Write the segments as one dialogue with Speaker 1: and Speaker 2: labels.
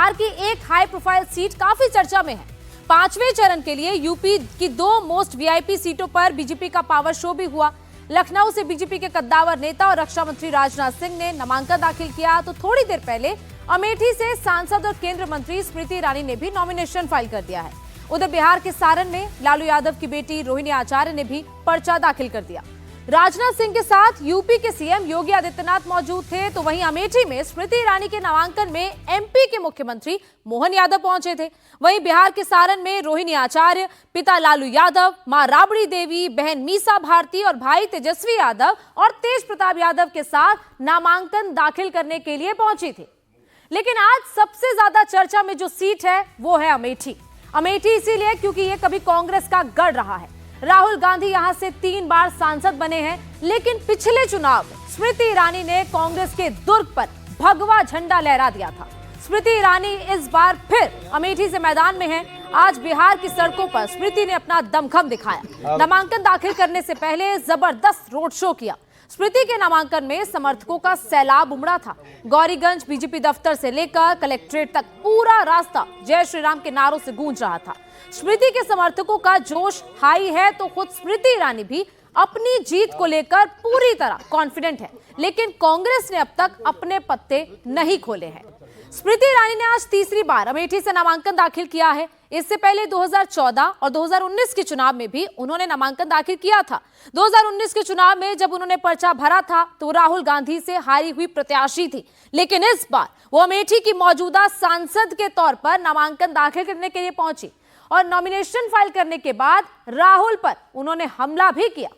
Speaker 1: बिहार की एक high profile seat काफी चर्चा में है। पांचवें चरण के लिए यूपी की 2 मोस्ट वीआईपी सीटों पर बीजेपी का पावर शो भी हुआ। लखनऊ से बीजेपी के कद्दावर नेता और रक्षा मंत्री राजनाथ सिंह ने नामांकन दाखिल किया, तो थोड़ी देर पहले अमेठी से सांसद और केंद्रीय मंत्री स्मृति ईरानी ने भी नॉमिनेशन फाइल कर दिया है। उधर बिहार के सारण में लालू यादव की बेटी रोहिणी आचार्य ने भी पर्चा दाखिल कर दिया। राजनाथ सिंह के साथ यूपी के सीएम योगी आदित्यनाथ मौजूद थे, तो वहीं अमेठी में स्मृति ईरानी के नामांकन में एमपी के मुख्यमंत्री मोहन यादव पहुंचे थे। वहीं बिहार के सारण में रोहिणी आचार्य, पिता लालू यादव, मां राबड़ी देवी, बहन मीसा भारती और भाई तेजस्वी यादव और तेज प्रताप यादव के साथ नामांकन दाखिल करने के लिए पहुंची थी। लेकिन आज सबसे ज्यादा चर्चा में जो सीट है वो है अमेठी। अमेठी इसीलिए क्योंकि ये कभी कांग्रेस का गढ़ रहा है। राहुल गांधी यहां से 3 बार सांसद बने हैं, लेकिन पिछले चुनाव में स्मृति ईरानी ने कांग्रेस के दुर्ग पर भगवा झंडा लहरा दिया था। स्मृति ईरानी इस बार फिर अमेठी से मैदान में हैं। आज बिहार की सड़कों पर स्मृति ने अपना दमखम दिखाया। नामांकन दाखिल करने से पहले जबरदस्त रोड शो किया। स्मृति के नामांकन में समर्थकों का सैलाब उमड़ा था। गौरीगंज बीजेपी दफ्तर से लेकर कलेक्ट्रेट तक पूरा रास्ता जय श्री राम के नारों से गूंज रहा था। स्मृति के समर्थकों का जोश हाई है, तो खुद स्मृति ईरानी भी अपनी जीत को लेकर पूरी तरह कॉन्फिडेंट है, लेकिन कांग्रेस ने अब तक अपने पत्ते नहीं खोले हैं। स्मृति ईरानी ने आज तीसरी बार अमेठी से नामांकन दाखिल किया है। इससे पहले 2014 और 2019 के चुनाव में भी उन्होंने नामांकन दाखिल किया था। 2019 के चुनाव में जब उन्होंने पर्चा भरा था तो राहुल गांधी से हारी हुई प्रत्याशी थी, लेकिन इस बार वो अमेठी की मौजूदा सांसद के तौर पर नामांकन दाखिल करने के लिए पहुंची और नॉमिनेशन फाइल करने के बाद राहुल पर उन्होंने हमला भी किया।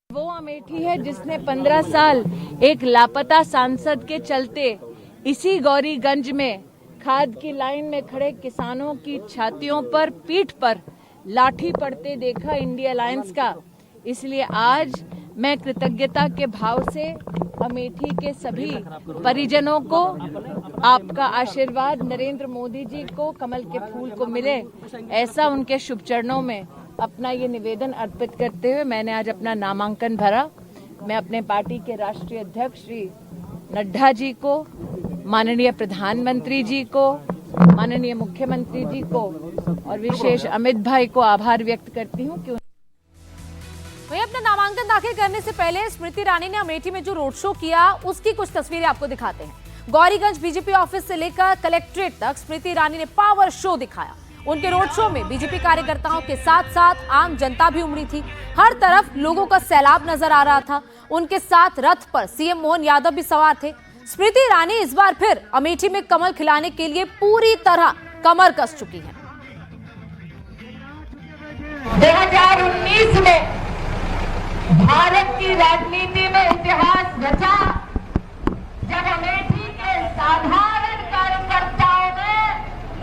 Speaker 2: वो अमेठी है जिसने 15 साल एक लापता सांसद के चलते इसी गौरीगंज में खाद की लाइन में खड़े किसानों की छातियों पर, पीठ पर लाठी पड़ते देखा इंडिया अलायंस का। इसलिए आज मैं कृतज्ञता के भाव से अमेठी के सभी परिजनों को, आपका आशीर्वाद नरेंद्र मोदी जी को कमल के फूल को मिले, ऐसा उनके शुभ चरणों में अपना ये निवेदन अर्पित करते हुए मैंने आज अपना नामांकन भरा। मैं अपने पार्टी के राष्ट्रीय अध्यक्ष श्री नड्डा जी को, माननीय प्रधानमंत्री जी को, माननीय मुख्यमंत्री जी को और विशेष अमित भाई को आभार व्यक्त करती हूँ।
Speaker 1: वहीं अपना नामांकन दाखिल करने से पहले स्मृति ईरानी ने अमेठी में जो रोड शो किया उसकी कुछ तस्वीरें आपको दिखाते हैं। गौरीगंज बीजेपी ऑफिस से लेकर कलेक्ट्रेट तक स्मृति ईरानी ने पावर शो दिखाया। उनके रोड शो में बीजेपी कार्यकर्ताओं के साथ साथ आम जनता भी उमड़ी थी। हर तरफ लोगों का सैलाब नजर आ रहा था। उनके साथ रथ पर सीएम मोहन यादव भी सवार थे। स्मृति ईरानी इस बार फिर अमेठी में कमल खिलाने के लिए पूरी तरह कमर कस चुकी हैं।
Speaker 3: 2019 में भारत की राजनीति में इतिहास रचा, जब अमेठी के साधारण कार्यकर्ताओं ने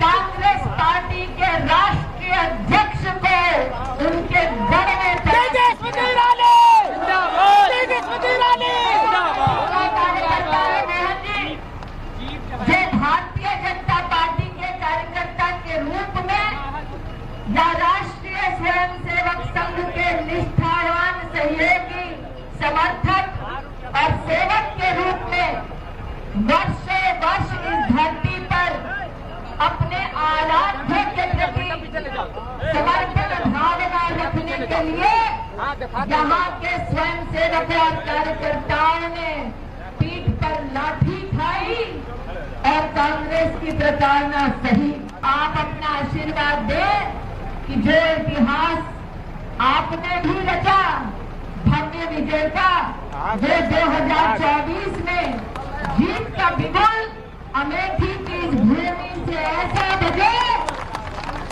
Speaker 3: कांग्रेस पार्टी के राष्ट्रीय अध्यक्ष को उनके गढ़ में भारतीय जनता पार्टी के कार्यकर्ता के रूप में या राष्ट्रीय स्वयंसेवक संघ के निष्ठावान सहयोगी, समर्थक और सेवक के रूप में वर्षों वर्ष इस धरती पर अपने आराध्य के प्रति समर्पण भावना रखने के लिए यहाँ के स्वयंसेवकों और कार्यकर्ताओं ने पीठ पर लाठी खाई और कांग्रेस की प्रताड़ना सही। आप अपना आशीर्वाद दें कि जो इतिहास आपने भी रचा भव्य विजय का, जो 2024 में जीत का बिगुल अमेठी की इस भूमि से ऐसा बजे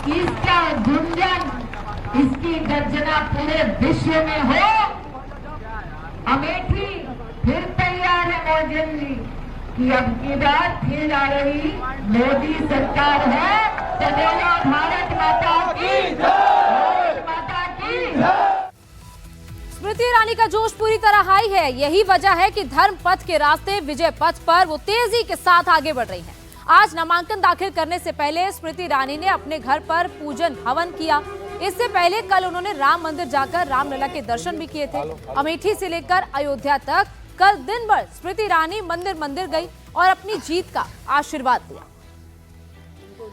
Speaker 3: कि इसका गुंजन, इसकी गर्जना पूरे विश्व में हो। अमेठी फिर तैयार है मोदी जी कि अब की बात फिर आ रही मोदी सरकार है। सदैव भारत माता की जय, माता की जय।
Speaker 1: स्मृति ईरानी का जोश पूरी तरह हाई है। यही वजह है कि धर्म पथ के रास्ते विजय पथ पर वो तेजी के साथ आगे बढ़ रही हैं। आज नामांकन दाखिल करने से पहले स्मृति ईरानी ने अपने घर पर पूजन हवन किया। इससे पहले कल उन्होंने राम मंदिर जाकर रामलला के दर्शन भी किए थे। अमेठी से लेकर अयोध्या तक कल दिन भर स्मृति ईरानी मंदिर मंदिर गई। और अपनी जीत का आशीर्वाद दिया।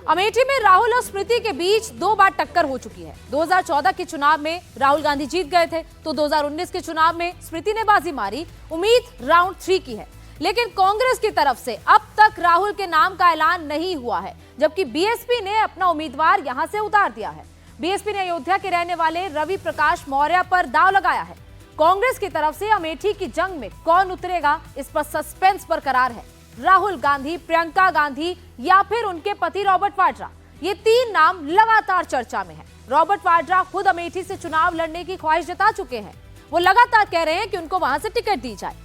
Speaker 1: अमेठी में राहुल और स्मृति के बीच 2 बार टक्कर हो चुकी है। 2014 के चुनाव में राहुल गांधी जीत गए थे, तो 2019 के चुनाव में स्मृति ने बाजी मारी। उम्मीद राउंड 3 की है, लेकिन कांग्रेस की तरफ से अब तक राहुल के नाम का ऐलान नहीं हुआ है, जबकि बीएसपी ने अपना उम्मीदवार यहां से उतार दिया है। बीएसपी ने अयोध्या के रहने वाले रवि प्रकाश मौर्य पर दांव लगाया है। कांग्रेस की तरफ से अमेठी की जंग में कौन उतरेगा, इस पर सस्पेंस बरकरार है। राहुल गांधी, प्रियंका गांधी या फिर उनके पति रॉबर्ट वाड्रा, ये 3 नाम लगातार चर्चा में हैं। रॉबर्ट वाड्रा खुद अमेठी से चुनाव लड़ने की ख्वाहिश जता चुके हैं। वो लगातार कह रहे हैं कि उनको वहां से टिकट दी जाए।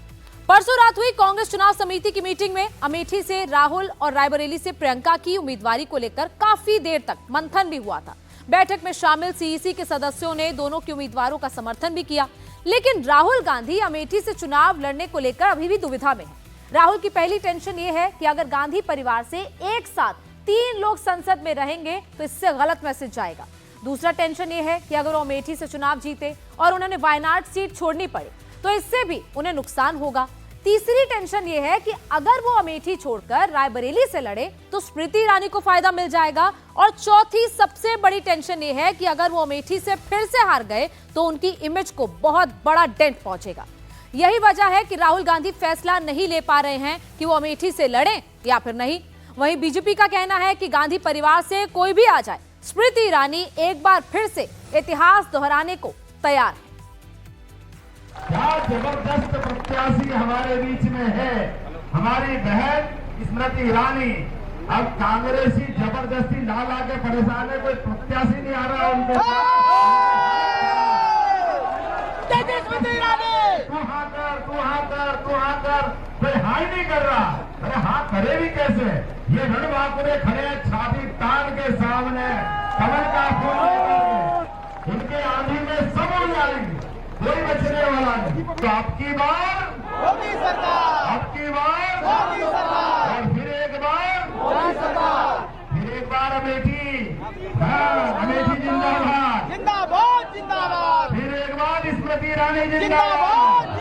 Speaker 1: परसों रात हुई कांग्रेस चुनाव समिति की मीटिंग में अमेठी से राहुल और रायबरेली से प्रियंका की उम्मीदवारी को लेकर काफी देर तक मंथन भी हुआ था। बैठक में शामिल सीईसी के सदस्यों ने दोनों के उम्मीदवारों का समर्थन भी किया, लेकिन राहुल गांधी अमेठी से चुनाव लड़ने को लेकर अभी भी दुविधा में है। राहुल की पहली टेंशन ये है कि अगर गांधी परिवार से एक साथ 3 लोग संसद में रहेंगे तो इससे गलत मैसेज जाएगा। दूसरा टेंशन ये है कि अगर वो अमेठी से चुनाव जीते और उन्होंने वायनाड सीट छोड़नी पड़े तो इससे भी उन्हें नुकसान होगा। तीसरी टेंशन ये है कि अगर वो अमेठी छोड़कर रायबरेली से लड़े तो स्मृति ईरानी को फायदा मिल जाएगा। और चौथी सबसे बड़ी टेंशन ये है कि अगर वो अमेठी से फिर से हार गए तो उनकी इमेज को बहुत बड़ा डेंट पहुंचेगा। यही वजह है कि राहुल गांधी फैसला नहीं ले पा रहे हैं कि वो अमेठी से लड़ें या फिर नहीं। वहीं बीजेपी का कहना है कि गांधी परिवार से कोई भी आ जाए, स्मृति ईरानी एक बार फिर से इतिहास दोहराने को तैयार है।
Speaker 4: क्या जबरदस्त प्रत्याशी हमारे बीच में है, हमारी बहन स्मृति ईरानी। अब कांग्रेसी जबरदस्ती ला ला के परेशान है, कोई प्रत्याशी नहीं आ रहा है उनके साथ। तू हाँ कर, कोई हाई नहीं कर रहा। अरे हाँ करे भी कैसे? ये रणबांकुरे खड़े हैं छाती तान के सामने, कमल का फूल लेकर इनके आंधी में सब उड़ जाएंगे, कोई बचने वाला नहीं। तो आपकी बार मोदी सरकार, आपकी बार मोदी सरकार, और फिर एक बार मोदी सरकार, फिर एक बार अमेठी, अमेठी जिंदाबाद, जिंदाबाद जिंदाबाद, फिर एक बार स्मृति ईरानी जिंदाबाद।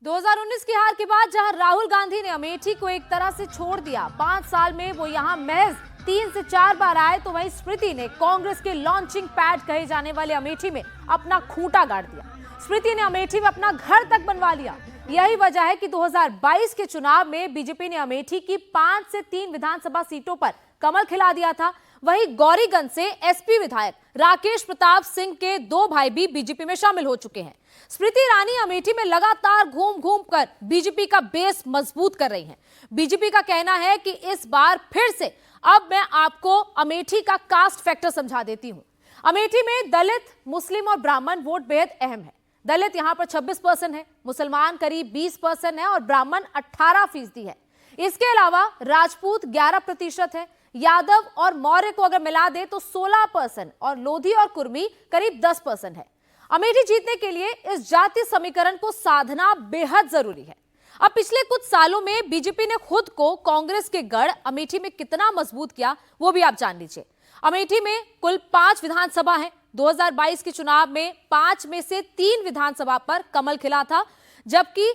Speaker 1: 2019 की हार के बाद जहां राहुल गांधी ने अमेठी को एक तरह से छोड़ दिया, 5 साल में वो यहां महज 3 से 4 बार आए, तो वहीं स्मृति ने कांग्रेस के लॉन्चिंग पैड कहे जाने वाले अमेठी में अपना खूंटा गाड़ दिया। स्मृति ने अमेठी में अपना घर तक बनवा लिया। यही वजह है कि 2022 के चुनाव में बीजेपी ने अमेठी की 5 से 3 विधानसभा सीटों पर कमल खिला दिया था। वहीं गौरीगंज से एसपी विधायक राकेश प्रताप सिंह के 2 भाई भी बीजेपी में शामिल हो चुके हैं। स्मृति ईरानी अमेठी में लगातार घूम घूम कर बीजेपी का बेस मजबूत कर रही हैं। बीजेपी का कहना है कि इस बार फिर से अब मैं आपको अमेठी का कास्ट फैक्टर समझा देती हूं। अमेठी में दलित, मुस्लिम और ब्राह्मण वोट बेहद अहम है। दलित यहां पर 26% है, मुसलमान करीब 20% है और ब्राह्मण 18% है। इसके अलावा राजपूत 11% है, यादव और मौर्य को अगर मिला दे तो 16% और लोधी और कुर्मी करीब 10% है। अमेठी जीतने के लिए इस जाति समीकरण को साधना बेहद जरूरी है। अब पिछले कुछ सालों में बीजेपी ने खुद को कांग्रेस के गढ़ अमेठी में कितना मजबूत किया वो भी आप जान लीजिए। अमेठी में कुल 5 विधानसभा हैं। 2022 के चुनाव में 5 में से 3 विधानसभा पर कमल खिला था, जबकि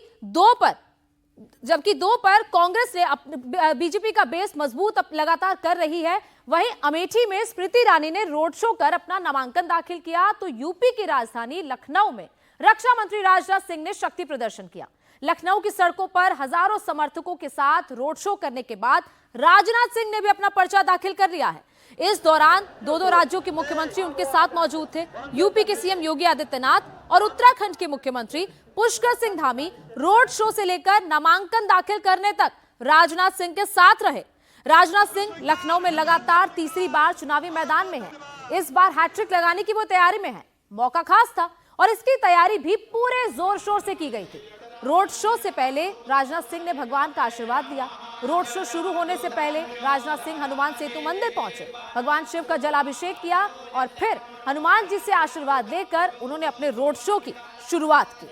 Speaker 1: 2 पर कांग्रेस ने बीजेपी का बेस मजबूत लगातार कर रही है। वहीं अमेठी में स्मृति ईरानी ने रोड शो कर अपना नामांकन दाखिल किया, तो यूपी की राजधानी लखनऊ में रक्षा मंत्री राजनाथ सिंह ने शक्ति प्रदर्शन किया। लखनऊ की सड़कों पर हजारों समर्थकों के साथ रोड शो करने के बाद राजनाथ सिंह ने भी अपना पर्चा दाखिल कर लिया है। इस दौरान 2 राज्यों के मुख्यमंत्री उनके साथ मौजूद थे। यूपी के सीएम योगी आदित्यनाथ और उत्तराखंड के मुख्यमंत्री पुष्कर सिंह धामी रोड शो से लेकर नामांकन दाखिल करने तक राजनाथ सिंह के साथ रहे। राजनाथ सिंह लखनऊ में लगातार तीसरी बार चुनावी मैदान में हैं। इस बार हैट्रिक लगाने की वो तैयारी में है। मौका खास था और इसकी तैयारी भी पूरे जोर शोर से की गई थी। रोड शो से पहले राजनाथ सिंह ने भगवान का आशीर्वाद लिया। रोड शो शुरू होने से पहले राजनाथ सिंह हनुमान सेतु मंदिर पहुंचे, भगवान शिव का जलाभिषेक किया और फिर हनुमान जी से आशीर्वाद लेकर उन्होंने अपने रोड शो की शुरुआत की।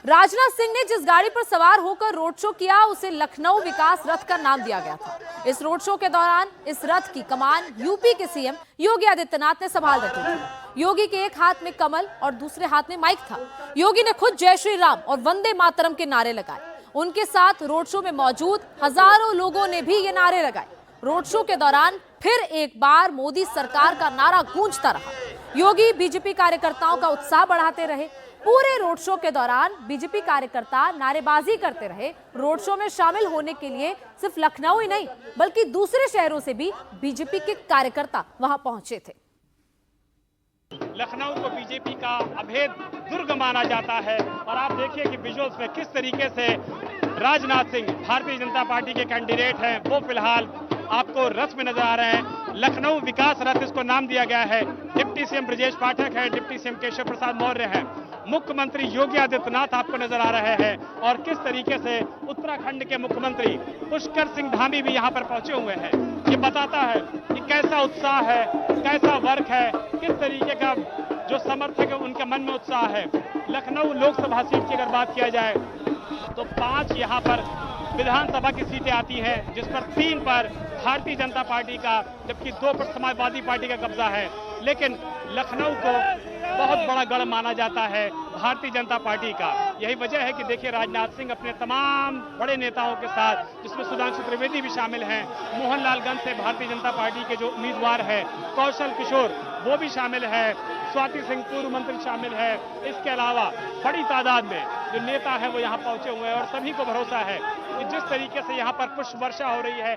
Speaker 1: राजनाथ सिंह ने जिस गाड़ी पर सवार होकर रोड शो किया उसे लखनऊ विकास रथ का नाम दिया गया था। इस रोड शो के दौरान इस रथ की कमान यूपी के सीएम योगी आदित्यनाथ ने संभाल रखी थी। योगी के एक हाथ में कमल और दूसरे हाथ में माइक था। योगी ने खुद जय श्री राम और वंदे मातरम के नारे लगाए। उनके साथ रोड शो में मौजूद हजारों लोगों ने भी ये नारे लगाए। रोड शो के दौरान फिर एक बार मोदी सरकार का नारा गूंजता रहा। योगी बीजेपी कार्यकर्ताओं का उत्साह बढ़ाते रहे। पूरे रोड शो के दौरान बीजेपी कार्यकर्ता नारेबाजी करते रहे। रोड शो में शामिल होने के लिए सिर्फ लखनऊ ही नहीं बल्कि दूसरे शहरों से भी बीजेपी के कार्यकर्ता वहां पहुंचे थे।
Speaker 5: लखनऊ को बीजेपी का अभेद दुर्ग माना जाता है और आप देखिए कि विजुअल्स में किस तरीके से राजनाथ सिंह भारतीय जनता पार्टी के कैंडिडेट हैं, वो फिलहाल आपको रथ में नजर आ रहे हैं। लखनऊ विकास रथ इसको नाम दिया गया है। डिप्टी सीएम ब्रजेश पाठक है, डिप्टी सीएम केशव प्रसाद मौर्य है, मुख्यमंत्री योगी आदित्यनाथ आपको नजर आ रहे हैं और किस तरीके से उत्तराखंड के मुख्यमंत्री पुष्कर सिंह धामी भी यहाँ पर पहुंचे हुए हैं। ये बताता है कि कैसा उत्साह है, कैसा वर्क है, किस तरीके का जो समर्थक है उनके मन में उत्साह है। लखनऊ लोकसभा सीट की अगर बात किया जाए तो 5 यहाँ पर विधानसभा की सीटें आती हैं, जिस पर 3 पर भारतीय जनता पार्टी का जबकि 2 पर समाजवादी पार्टी का कब्जा है। लेकिन लखनऊ को बहुत बड़ा गढ़ माना जाता है भारतीय जनता पार्टी का। यही वजह है कि देखिए राजनाथ सिंह अपने तमाम बड़े नेताओं के साथ, जिसमें सुधांशु त्रिवेदी भी शामिल हैं, मोहनलालगंज से भारतीय जनता पार्टी के जो उम्मीदवार है कौशल किशोर वो भी शामिल है, स्वाति सिंह पूर्व मंत्री शामिल है। इसके अलावा बड़ी तादाद में जो नेता है वो यहाँ पहुंचे हुए हैं और सभी को भरोसा है कि जिस तरीके से यहाँ पर पुष्प वर्षा हो रही है।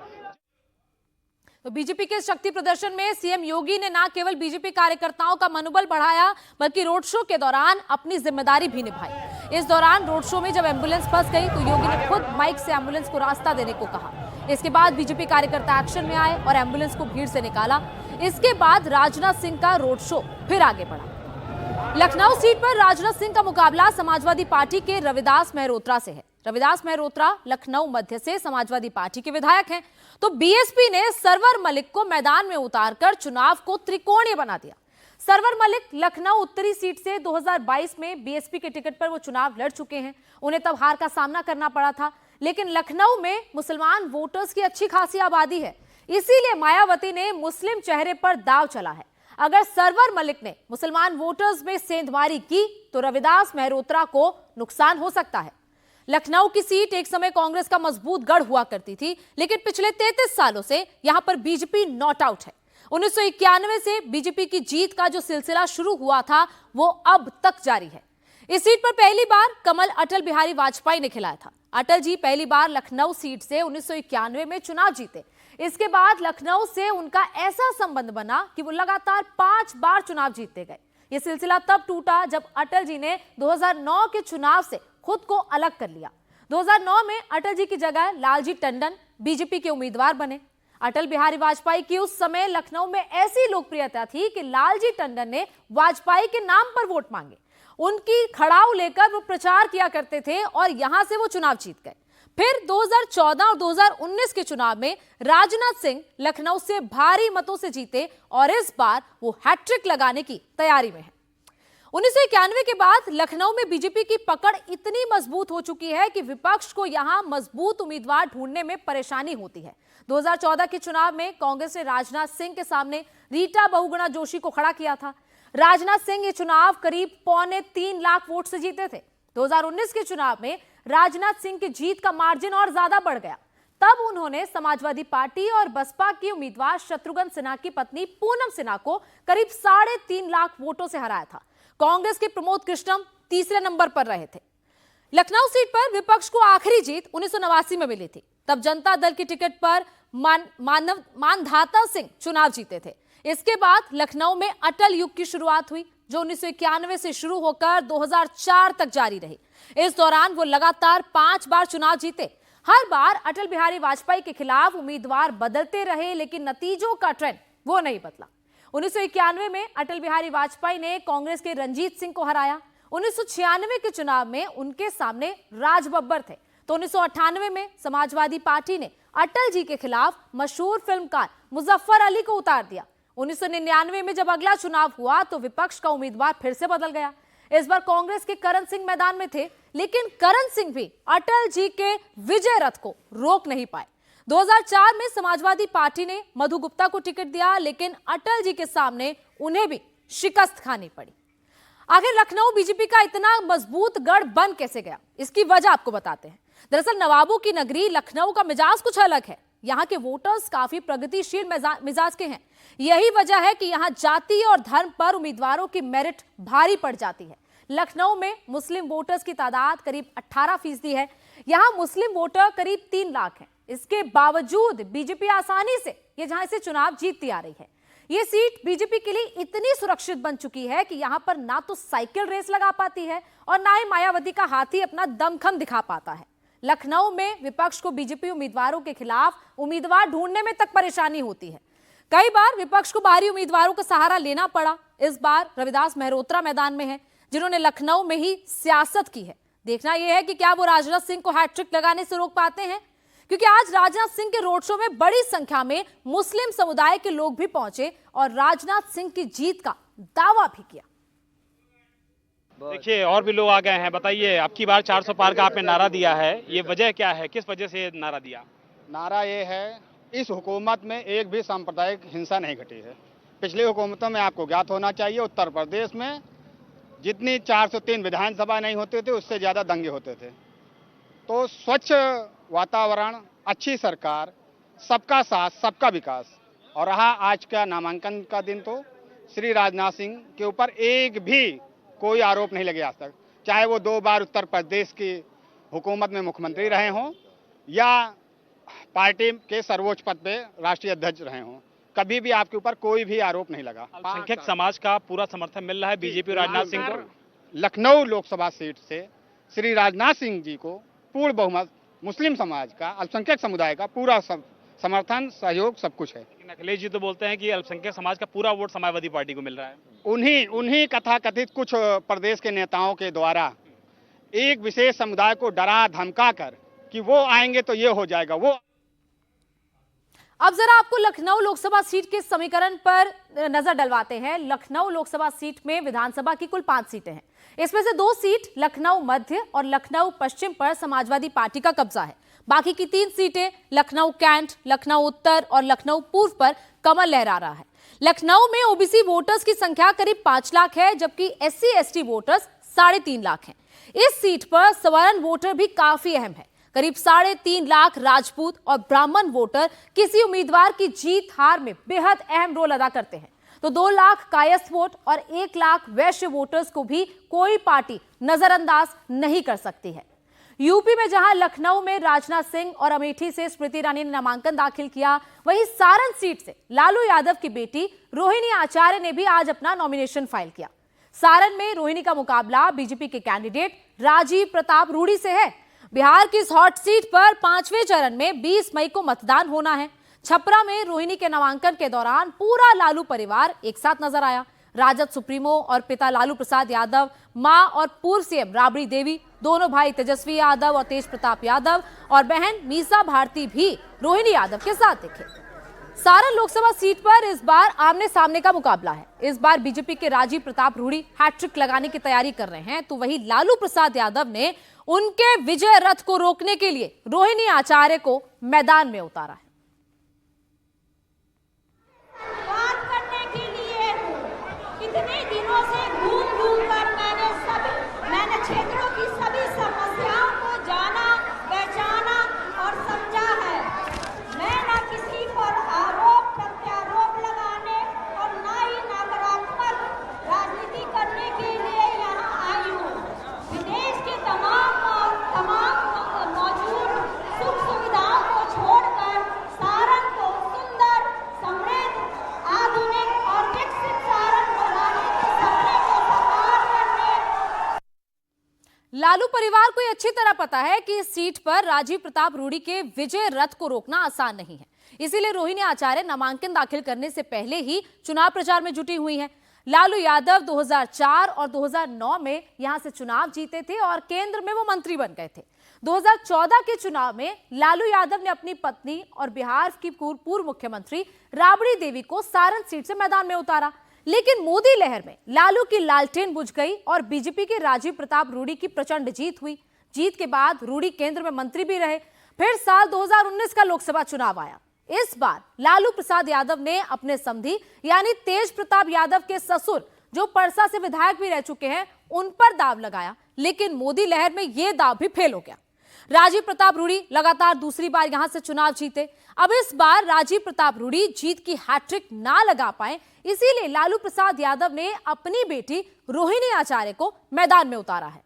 Speaker 1: तो बीजेपी के शक्ति प्रदर्शन में सीएम योगी ने न केवल बीजेपी कार्यकर्ताओं का मनोबल बढ़ाया बल्कि रोड शो के दौरान अपनी जिम्मेदारी भी निभाई। इस दौरान रोड शो में जब एम्बुलेंस फंस गई तो योगी ने खुद माइक से एम्बुलेंस को रास्ता देने को कहा। इसके बाद बीजेपी कार्यकर्ता एक्शन में आए और एम्बुलेंस को भीड़ से निकाला। इसके बाद राजनाथ सिंह का रोड शो फिर आगे बढ़ा। लखनऊ सीट पर राजनाथ सिंह का मुकाबला समाजवादी पार्टी के रविदास मेहरोत्रा से है। रविदास मेहरोत्रा लखनऊ मध्य से समाजवादी पार्टी के विधायक हैं। तो बीएसपी ने सरवर मलिक को मैदान में उतारकर चुनाव को त्रिकोणीय बना दिया। सरवर मलिक लखनऊ उत्तरी सीट से 2022 में बीएसपी के टिकट पर वो चुनाव लड़ चुके हैं। उन्हें तब हार का सामना करना पड़ा था, लेकिन लखनऊ में मुसलमान वोटर्स की अच्छी खासी आबादी है, इसीलिए मायावती ने मुस्लिम चेहरे पर दाव चला है। अगर सरवर मलिक ने मुसलमान वोटर्स में सेंधमारी की तो रविदास मेहरोत्रा को नुकसान हो सकता है। लखनऊ की सीट एक समय कांग्रेस का मजबूत गढ़ हुआ करती थी, लेकिन पिछले 33 सालों से यहां पर बीजेपी नॉट आउट है। 1991 से बीजेपी की जीत का जो सिलसिला शुरू हुआ था वो अब तक जारी है। इस सीट पर पहली बार कमल अटल बिहारी वाजपेयी ने खिलाया था। अटल जी पहली बार लखनऊ सीट से 1991 में चुनाव जीते। इसके बाद लखनऊ से उनका ऐसा संबंध बना कि वो लगातार 5 बार चुनाव जीतते गए। ये सिलसिला तब टूटा जब अटल जी ने 2009 के चुनाव से खुद को अलग कर लिया। 2009 में अटल जी की जगह लालजी टंडन बीजेपी के उम्मीदवार बने। अटल बिहारी वाजपेयी की उस समय लखनऊ में ऐसी लोकप्रियता थी कि लालजी टंडन ने वाजपेयी के नाम पर वोट मांगे। उनकी खड़ाऊ लेकर वो प्रचार किया करते थे और यहां से वो चुनाव जीत गए। फिर 2014 और 2019 के चुनाव में राजनाथ सिंह लखनऊ से भारी मतों से जीते और इस बार वो हैट्रिक लगाने की तैयारी में है। 1991 के बाद लखनऊ में बीजेपी की पकड़ इतनी मजबूत हो चुकी है कि विपक्ष को यहां मजबूत उम्मीदवार ढूंढने में परेशानी होती है। 2014 के चुनाव में कांग्रेस ने राजनाथ सिंह के सामने रीटा बहुगुणा जोशी को खड़ा किया था। राजनाथ सिंह ये चुनाव करीब 2.25 लाख वोट से जीते थे। 2019 के चुनाव में राजनाथ सिंह की जीत का मार्जिन और ज्यादा बढ़ गया। तब उन्होंने समाजवादी पार्टी और बसपा की उम्मीदवार शत्रुघ्न सिन्हा की पत्नी पूनम सिन्हा को करीब 3.5 लाख वोटों से हराया था। कांग्रेस के प्रमोद कृष्णम तीसरे नंबर पर रहे थे। लखनऊ सीट पर विपक्ष को आखिरी जीत 1989 में मिली थी। तब जनता दल की टिकट पर मानधाता सिंह चुनाव जीते थे। इसके बाद लखनऊ में अटल युग की शुरुआत हुई, जो 1991 से शुरू होकर 2004 तक जारी रही। इस दौरान वो लगातार 5 बार चुनाव जीते। हर बार अटल बिहारी वाजपेयी के खिलाफ उम्मीदवार बदलते रहे, लेकिन नतीजों का ट्रेंड वो नहीं बदला। 1991 में अटल बिहारी वाजपेयी ने कांग्रेस के रंजीत सिंह को हराया। 1996 के चुनाव में उनके सामने राज बब्बर थे। तो 1998 में समाजवादी पार्टी ने अटल जी के खिलाफ मशहूर फिल्मकार मुजफ्फर अली को उतार दिया। 1999 में जब अगला चुनाव हुआ तो विपक्ष का उम्मीदवार फिर से बदल गया। इस बार कांग्रेस के करण सिंह मैदान में थे, लेकिन करण सिंह भी अटल जी के विजय रथ को रोक नहीं पाए। 2004 में समाजवादी पार्टी ने मधु गुप्ता को टिकट दिया, लेकिन अटल जी के सामने उन्हें भी शिकस्त खानी पड़ी। आखिर लखनऊ बीजेपी का इतना मजबूत गढ़ बन कैसे गया, इसकी वजह आपको बताते हैं। दरअसल नवाबों की नगरी लखनऊ का मिजाज कुछ अलग है। यहाँ के वोटर्स काफी प्रगतिशील मिजाज के हैं। यही वजह है कि यहाँ जाति और धर्म पर उम्मीदवारों की मेरिट भारी पड़ जाती है। लखनऊ में मुस्लिम वोटर्स की तादाद करीब 18% है। यहाँ मुस्लिम वोटर करीब 3 लाख हैं। इसके बावजूद बीजेपी आसानी से जहां से चुनाव जीतती आ रही है। ये सीट बीजेपी के लिए इतनी सुरक्षित बन चुकी है कि यहां पर ना तो साइकिल रेस लगा पाती है और ना ही मायावती का हाथी अपना दमखम दिखा पाता है। लखनऊ में विपक्ष को बीजेपी उम्मीदवारों के खिलाफ उम्मीदवार ढूंढने में तक परेशानी होती है। कई बार विपक्ष को बाहरी उम्मीदवारों का सहारा लेना पड़ा। इस बार रविदास मेहरोत्रा मैदान में है, जिन्होंने लखनऊ में ही सियासत की है। देखना यह है कि क्या वो राजनाथ सिंह को हैट्रिक लगाने से रोक पाते हैं, क्योंकि आज राजनाथ सिंह के रोड शो में बड़ी संख्या में मुस्लिम समुदाय के लोग भी पहुंचे और राजनाथ सिंह की जीत का दावा भी किया।
Speaker 5: देखिए और भी लोग आ गए हैं। बताइए, आपकी बार 400 पार का आपने नारा दिया है, ये वजह क्या है, किस वजह से नारा दिया?
Speaker 6: नारा ये है, इस हुकूमत में एक भी सांप्रदायिक हिंसा नहीं घटी है। पिछली हुकूमतों में आपको ज्ञात होना चाहिए, उत्तर प्रदेश में जितनी 403 विधानसभा नहीं होते थे, उससे ज़्यादा दंगे होते थे। तो स्वच्छ वातावरण, अच्छी सरकार, सबका साथ, सबका विकास। और रहा आज का नामांकन का दिन, तो श्री राजनाथ सिंह के ऊपर एक भी कोई आरोप नहीं लगे आज तक, चाहे वो 2 बार उत्तर प्रदेश की हुकूमत में मुख्यमंत्री रहे हों या पार्टी के सर्वोच्च पद पे राष्ट्रीय अध्यक्ष रहे हों। कभी भी आपके ऊपर कोई भी आरोप नहीं लगा।
Speaker 5: अल्पसंख्यक समाज का पूरा समर्थन मिल रहा है बीजेपी और राजनाथ सिंह को।
Speaker 6: लखनऊ लोकसभा सीट से श्री राजनाथ सिंह जी को पूर्ण बहुमत मुस्लिम समाज का, अल्पसंख्यक समुदाय का पूरा समर्थन, सहयोग, सब कुछ है।
Speaker 5: अखिलेश जी तो बोलते हैं कि अल्पसंख्यक समाज का पूरा वोट समाजवादी पार्टी को मिल रहा है।
Speaker 6: उन्हीं कथाकथित कुछ प्रदेश के नेताओं के द्वारा एक विशेष समुदाय को डरा धमका कर कि वो आएंगे तो ये हो जाएगा। वो
Speaker 1: अब जरा आपको लखनऊ लोकसभा सीट के समीकरण पर नजर डलवाते हैं। लखनऊ लोकसभा सीट में विधानसभा की कुल 5 सीटें हैं। इसमें से 2 सीट लखनऊ मध्य और लखनऊ पश्चिम पर समाजवादी पार्टी का कब्जा है। बाकी की 3 सीटें लखनऊ कैंट, लखनऊ उत्तर और लखनऊ पूर्व पर कमल लहरा रहा है। लखनऊ में ओबीसी वोटर्स की संख्या करीब 5 लाख है, जबकि SC/ST वोटर्स 3.5 लाख हैं। इस सीट पर सवर्ण वोटर भी काफी अहम है। करीब 3.5 लाख राजपूत और ब्राह्मण वोटर किसी उम्मीदवार की जीत हार में बेहद अहम रोल अदा करते हैं। तो 2 लाख कायस्थ वोट और 1 लाख वैश्य वोटर्स को भी कोई पार्टी नजरअंदाज नहीं कर सकती है। यूपी में जहां लखनऊ में राजनाथ सिंह और अमेठी से स्मृति ईरानी ने नामांकन दाखिल किया, वहीं सारण सीट से लालू यादव की बेटी रोहिणी आचार्य ने भी आज अपना नॉमिनेशन फाइल किया। सारण में रोहिणी का मुकाबला बीजेपी के कैंडिडेट राजीव प्रताप रूडी से है। बिहार की इस हॉट सीट पर 5वें चरण में 20 मई को मतदान होना है। छपरा में रोहिणी के नामांकन के दौरान पूरा लालू परिवार एक साथ नजर आया। राजद सुप्रीमो और पिता लालू प्रसाद यादव, मां और पूर्व सीएम राबड़ी देवी, दोनों भाई तेजस्वी यादव और तेज प्रताप यादव और बहन मीसा भारती भी रोहिणी यादव के साथ दिखे। सारण लोकसभा सीट पर इस बार आमने सामने का मुकाबला है। इस बार बीजेपी के राजीव प्रताप रूडी हैट्रिक लगाने की तैयारी कर रहे हैं, तो वहीं लालू प्रसाद यादव ने उनके विजय रथ को रोकने के लिए रोहिणी आचार्य को मैदान में उतारा है।
Speaker 7: बात करने के लिए कितने दिनों से घूम कर मैंने क्षेत्रों की सभी समस्याओं को जाना, पहचाना और समझा है। मैं न किसी पर आरोप प्रत्यारोप लगाने और न ही नकारात्मक राजनीति करने के लिए यहाँ आई हूँ। विदेश के तमाम मौजूद सुख सुविधाओं को छोड़कर सारण को सुंदर, समृद्ध, आधुनिक और विकसित सारण बनाने के सपने को साकार करने।
Speaker 1: लालू परिवार को यह अच्छी तरह पता है कि इस सीट पर राजीव प्रताप रूडी के विजय रथ को रोकना आसान नहीं है। इसीलिए रोहिणी आचार्य नामांकन दाखिल करने से पहले ही चुनाव प्रचार में जुटी हुई हैं। लालू यादव 2004 और 2009 में यहां से चुनाव जीते थे और केंद्र में वो मंत्री बन गए थे। 2014 के चुनाव में लालू यादव ने अपनी पत्नी और बिहार की पूर्व मुख्यमंत्री राबड़ी देवी को सारण सीट से मैदान में उतारा, लेकिन मोदी लहर में लालू की लालटेन बुझ गई और बीजेपी के राजीव प्रताप रूडी की प्रचंड जीत हुई। जीत के बाद रूडी केंद्र में मंत्री भी रहे। फिर साल 2019 का लोकसभा चुनाव आया। इस बार लालू प्रसाद यादव ने अपने समधी यानी तेज प्रताप यादव के ससुर, जो परसा से विधायक भी रह चुके हैं, उन पर दाव लगाया। लेकिन मोदी लहर में यह दाव भी फेल हो गया। राजीव प्रताप रूडी लगातार दूसरी बार यहां से चुनाव जीते। अब इस बार राजीव प्रताप रूडी जीत की हैट्रिक ना लगा पाए, इसीलिए लालू प्रसाद यादव ने अपनी बेटी रोहिणी आचार्य को मैदान में उतारा है।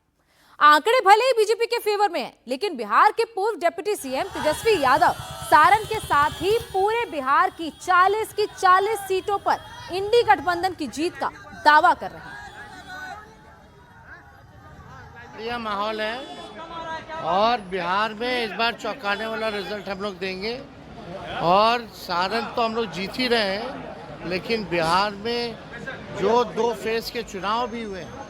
Speaker 1: आंकड़े भले ही बीजेपी के फेवर में हैं, लेकिन बिहार के पूर्व डिप्टी सीएम तेजस्वी यादव सारण के साथ ही पूरे बिहार की 40 की 40 सीटों पर इंडी गठबंधन की जीत का दावा कर रहे हैं।
Speaker 8: यह माहौल है और बिहार में इस बार चौंकाने वाला रिजल्ट हम लोग देंगे। और सारण तो हम लोग जीत ही रहे हैं, लेकिन बिहार में जो 2 फेज के चुनाव भी हुए हैं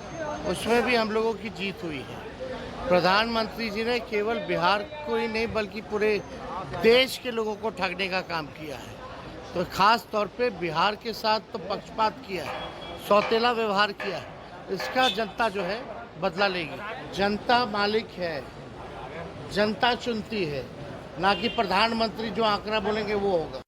Speaker 8: उसमें भी हम लोगों की जीत हुई है। प्रधानमंत्री जी ने केवल बिहार को ही नहीं बल्कि पूरे देश के लोगों को ठगने का काम किया है। तो खास तौर पे बिहार के साथ तो पक्षपात किया है, सौतेला व्यवहार किया है। इसका जनता जो है बदला लेगी। जनता मालिक है, जनता चुनती है, ना कि प्रधानमंत्री जो आंकड़ा बोलेंगे वो होगा।